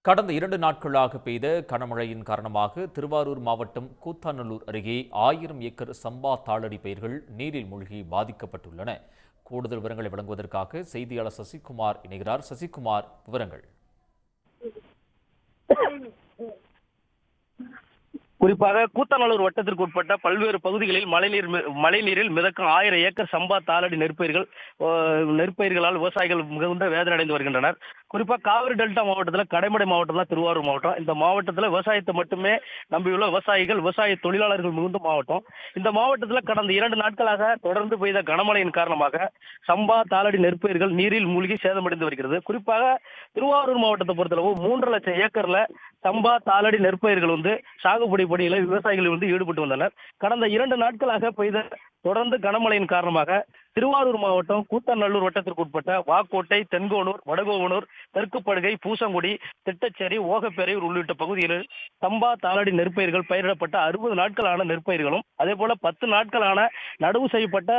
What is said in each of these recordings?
கடந்த 2 நாட்களாக பெய்த கனமழையின் காரணமாக திருவாரூர் மாவட்டம் கூத்தாநல்லூர் அருகே 1000 ஏக்கர் சம்பா தாளடி பயிர்கள் நீரில் மூழ்கி பாதிக்கப்பட்டுள்ளன. கூடுதல் விவரங்களை வழங்குவதற்காக செய்தியாளர் சசிகுமார் இணைகிறார். சசிகுமார், விவரங்கள். குறிப்பாக கூத்தாநல்லூர் வட்டத்திற்கு உட்பட்ட பல்வேறு பகுதிகளில் மழைநீரில் மிதக்கும் 1000 ஏக்கர் சம்பா தாளடி நெற்பயிர்களால் விவசாயிகள் மிகுந்த வேதனை அடைந்து வருகின்றனர். குறிப்பாக காவிரி டெல்டா மாவட்டத்தில் கடைமடை மாவட்டம் தான் திருவாரூர் மாவட்டம். இந்த மாவட்டத்தில் விவசாயத்தை மட்டுமே நம்பியுள்ள விவசாய தொழிலாளர்கள் மிகுந்த மாவட்டம். இந்த மாவட்டத்தில் கடந்த 2 நாட்களாக தொடர்ந்து பெய்த கனமழையின் காரணமாக சம்பா தாளடி நெற்பயிர்கள் நீரில் மூழ்கி சேதமடைந்து வருகிறது. குறிப்பாக திருவாரூர் மாவட்டத்தை பொறுத்தளவு 3 லட்சம் ஏக்கர்ல சம்பா தாளடி நெற்பயிர்கள் சாகுபடி பணியில் விவசாயிகள் ஈடுபட்டு வந்தனர். கடந்த 2 நாட்களாக பெய்த தொடர்ந்து கனமழையின் காரணமாக திருவாரூர் மாவட்டம் கூத்தாநல்லூர் வட்டத்திற்கு உட்பட்ட வாக்கோட்டை, தென்கோனூர், வடகோவனூர், தெற்குப்படுகை, பூசங்குடி, திட்டச்சேரி, ஓகப்பேரையூர் உள்ளிட்ட பகுதிகளில் சம்பா தாளடி நெற்பயிர்கள் பயிரிடப்பட்ட 60 நாட்களான நெற்பயிர்களும் அதே போல 10 நாட்களான நடவு செய்யப்பட்ட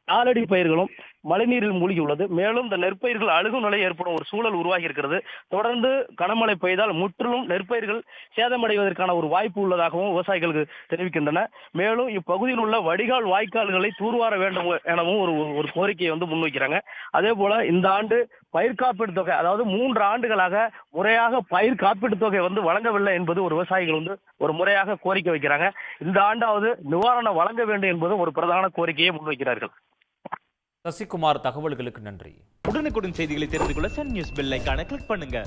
தாளடி பயிர்களும் மழைநீரில் மூழ்கியுள்ளது. மேலும் இந்த நெற்பயிர்கள் அழுகும் நிலை ஏற்படும் ஒரு சூழல் உருவாகி இருக்கிறது. தொடர்ந்து கனமழை பெய்தால் முற்றிலும் நெற்பயிர்கள் சேதமடைவதற்கான ஒரு வாய்ப்பு உள்ளதாகவும் விவசாயிகளுக்கு தெரிவிக்கின்றன. மேலும் இப்பகுதியில் உள்ள வடிகால் வாய்க்கால்களை தூர்வார வேண்டும் எனவும் ஒரு கோரிக்கையை முன்வைக்கிறாங்க. அதே போல இந்த ஆண்டு பயிர் காப்பீடு தொகை, அதாவது 3 ஆண்டுகளாக முறையாக பயிர் காப்பீட்டு தொகை வழங்கவில்லை என்பது ஒரு விவசாயிகள் ஒரு முறையாக கோரிக்கை வைக்கிறாங்க. இந்த ஆண்டாவது நிவாரணம் வழங்க வேண்டும் என்பது ஒரு பிரதான கோரிக்கையை முன்வைக்கிறார்கள். சசிகுமார், தகவல்களுக்கு நன்றி. உடனுக்குடன் செய்திகளை தெரிந்து கொள்ள சன் நியூஸ் பெல் ஐகானை கிளிக் பண்ணுங்க.